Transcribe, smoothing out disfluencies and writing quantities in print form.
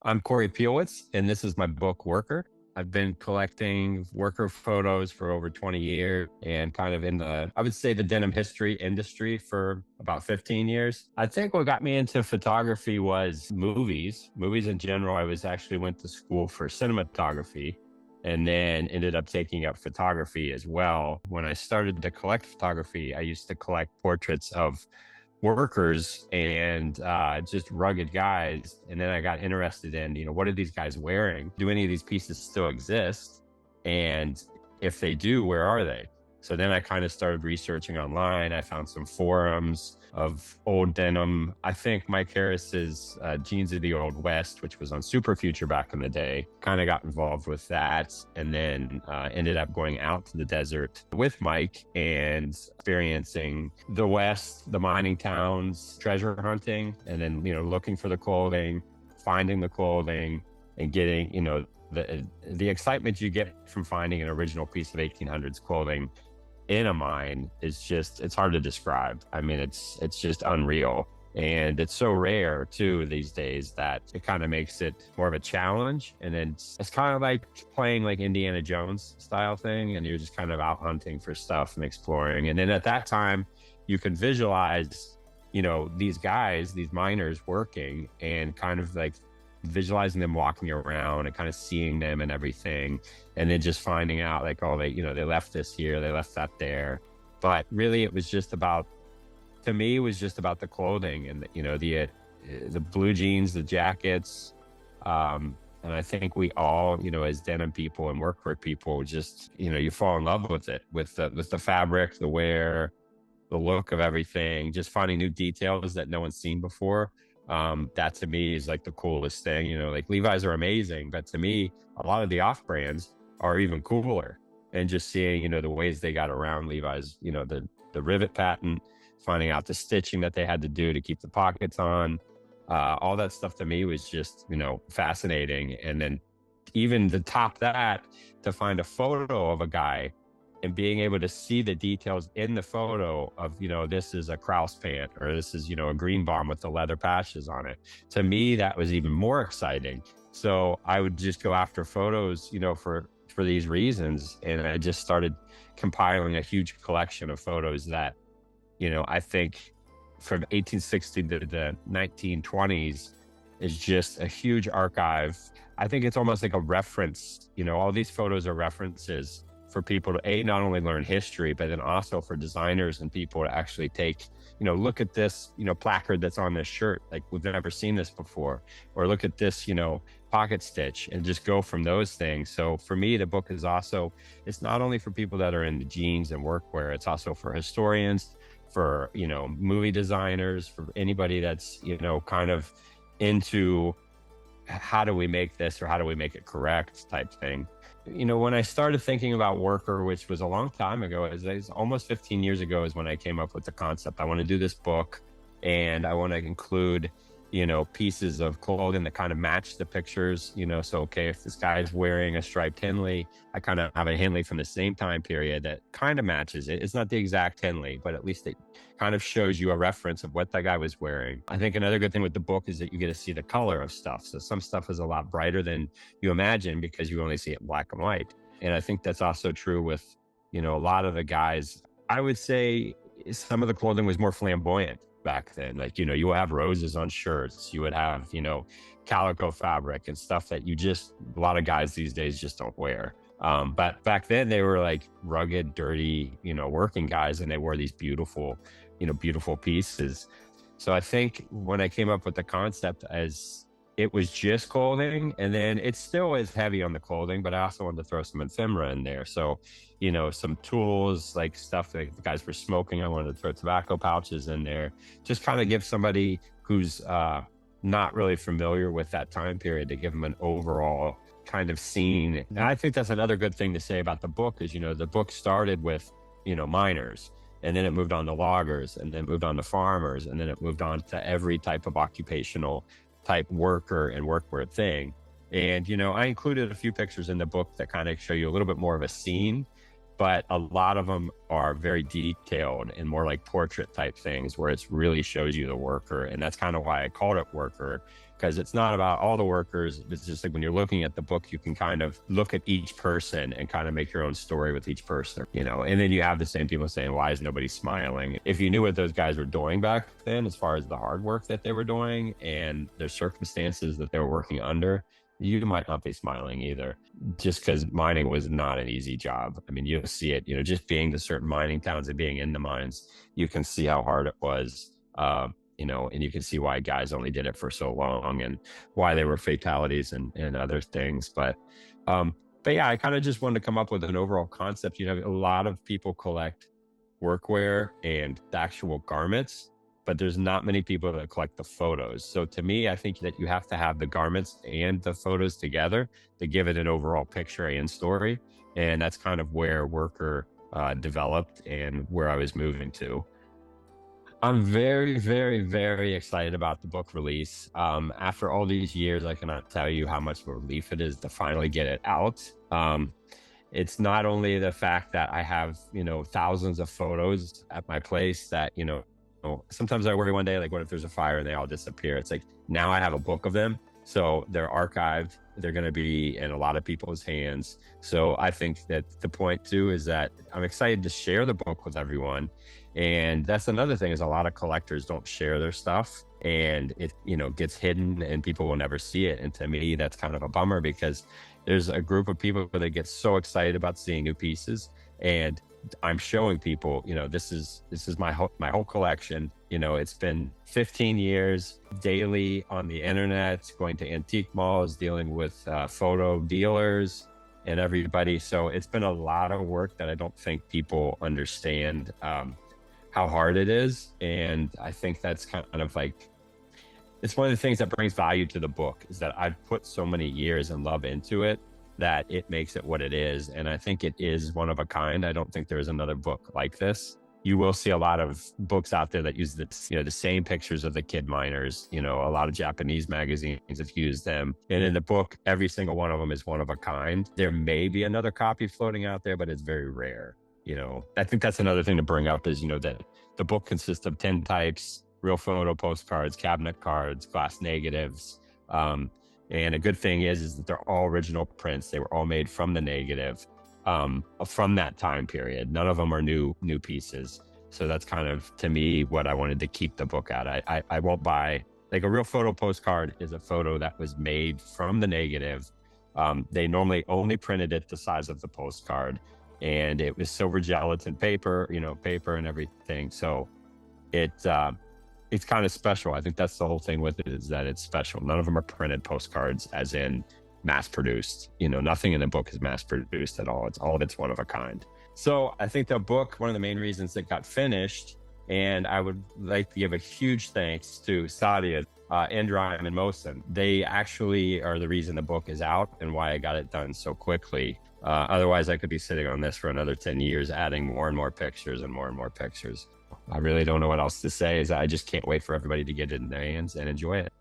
I'm Cory Piehowicz, and this is my book, Worker. I've been collecting worker photos for over 20 years and kind of in I would say the denim history industry for about 15 years. I think what got me into photography was movies in general. I went to school for cinematography and then ended up taking up photography as well. When I started to collect photography, I used to collect portraits of workers and just rugged guys. And then I got interested in, what are these guys wearing? Do any of these pieces still exist? And if they do, where are they? So then I kind of started researching online. I found some forums of old denim. I think Mike Harris's Jeans of the Old West, which was on Super Future back in the day, kind of got involved with that. And then ended up going out to the desert with Mike and experiencing the West, the mining towns, treasure hunting, and then, looking for the clothing, finding the clothing and getting, the excitement you get from finding an original piece of 1800s clothing in a mine is it's hard to describe. I mean, it's just unreal. And it's so rare too these days that it kind of makes it more of a challenge. And then it's kind of like playing like Indiana Jones style thing. And you're just kind of out hunting for stuff and exploring. And then at that time, you can visualize, these guys, these miners working and kind of like visualizing them walking around and kind of seeing them and everything, and then just finding out like, oh, they left this here, they left that there. But really it was just about, to me, it was just about the clothing and the blue jeans, the jackets, and I think we all, as denim people and workwear people, just you fall in love with it, with the fabric, the wear, the look of everything, just finding new details that no one's seen before. That to me is like the coolest thing. Like Levi's are amazing, but to me, a lot of the off brands are even cooler. And just seeing, the ways they got around Levi's, the rivet patent, finding out the stitching that they had to do to keep the pockets on, all that stuff to me was just, fascinating. And then even to top that, to find a photo of a guy and being able to see the details in the photo of, this is a Kraus pant, or this is, a green bomb with the leather patches on it. To me, that was even more exciting. So I would just go after photos, for these reasons. And I just started compiling a huge collection of photos that, I think from 1860 to the 1920s is just a huge archive. I think it's almost like a reference, all these photos are references for people to not only learn history, but then also for designers and people to actually take, look at this, placard that's on this shirt. Like, we've never seen this before, or look at this, pocket stitch, and just go from those things. So for me, the book is also, it's not only for people that are into jeans and workwear, it's also for historians, for, movie designers, for anybody that's, kind of into how do we make this, or how do we make it correct type thing. When I started thinking about worker, which was a long time ago, it was almost 15 years ago, is when I came up with the concept. I want to do this book, and I want to include, pieces of clothing that kind of match the pictures, so, okay, if this guy's wearing a striped Henley, I kind of have a Henley from the same time period that kind of matches it. It's not the exact Henley, but at least it kind of shows you a reference of what that guy was wearing. I think another good thing with the book is that you get to see the color of stuff. So some stuff is a lot brighter than you imagine because you only see it in black and white. And I think that's also true with, a lot of the guys. I would say some of the clothing was more flamboyant back then. Like, you would have roses on shirts, you would have, calico fabric and stuff that a lot of guys these days just don't wear. But back then they were like rugged, dirty, working guys, and they wore these beautiful, beautiful pieces. So I think when I came up with the concept, as it was just clothing, and then it still is heavy on the clothing, but I also wanted to throw some ephemera in there. So, some tools, like stuff that the guys were smoking, I wanted to throw tobacco pouches in there, just kind of give somebody who's not really familiar with that time period, to give them an overall kind of scene. And I think that's another good thing to say about the book is, the book started with, miners, and then it moved on to loggers, and then moved on to farmers, and then it moved on to every type of occupational type worker and workwear thing. And, I included a few pictures in the book that kind of show you a little bit more of a scene, but a lot of them are very detailed and more like portrait type things where it really shows you the worker. And that's kind of why I called it Worker, because it's not about all the workers. It's just like when you're looking at the book, you can kind of look at each person and kind of make your own story with each person, and then you have the same people saying, why is nobody smiling? If you knew what those guys were doing back then, as far as the hard work that they were doing and their circumstances that they were working under, you might not be smiling either, just because mining was not an easy job. I mean, you'll see it, just being to certain mining towns and being in the mines, you can see how hard it was. And you can see why guys only did it for so long and why they were fatalities and other things. But yeah, I kind of just wanted to come up with an overall concept. A lot of people collect workwear and the actual garments, but there's not many people that collect the photos. So to me, I think that you have to have the garments and the photos together to give it an overall picture and story. And that's kind of where Worker developed and where I was moving to. I'm very, very, very excited about the book release. After all these years, I cannot tell you how much of a relief it is to finally get it out. It's not only the fact that I have, thousands of photos at my place that, sometimes I worry one day, like, what if there's a fire and they all disappear? It's like, now I have a book of them. So they're archived. They're going to be in a lot of people's hands. So I think that the point too is that I'm excited to share the book with everyone. And that's another thing, is a lot of collectors don't share their stuff, and it, gets hidden and people will never see it. And to me, that's kind of a bummer, because there's a group of people that get so excited about seeing new pieces, and I'm showing people, this is my whole collection. It's been 15 years daily on the internet, going to antique malls, dealing with photo dealers and everybody. So it's been a lot of work that I don't think people understand how hard it is. And I think that's kind of like, it's one of the things that brings value to the book, is that I've put so many years and love into it that it makes it what it is. And I think it is one of a kind. I don't think there's another book like this. You will see a lot of books out there that use the same pictures of the kid miners. A lot of Japanese magazines have used them. And in the book, every single one of them is one of a kind. There may be another copy floating out there, but it's very rare. I think that's another thing to bring up is, that the book consists of 10 types, real photo postcards, cabinet cards, glass negatives. And a good thing is that they're all original prints. They were all made from the negative, from that time period. None of them are new pieces. So that's kind of, to me, what I wanted to keep the book at. I won't buy, like, a real photo postcard is a photo that was made from the negative. They normally only printed it the size of the postcard, and it was silver gelatin paper, paper and everything. So it's kind of special. I think that's the whole thing with it, is that it's special. None of them are printed postcards as in mass produced. Nothing in the book is mass produced at all. It's all of it's one of a kind. So I think the book, one of the main reasons it got finished, and I would like to give a huge thanks to Sadia, ENDRIME, and Mohsin. They actually are the reason the book is out and why I got it done so quickly. Otherwise, I could be sitting on this for another 10 years, adding more and more pictures and more pictures. I really don't know what else to say. I just can't wait for everybody to get it in their hands and enjoy it.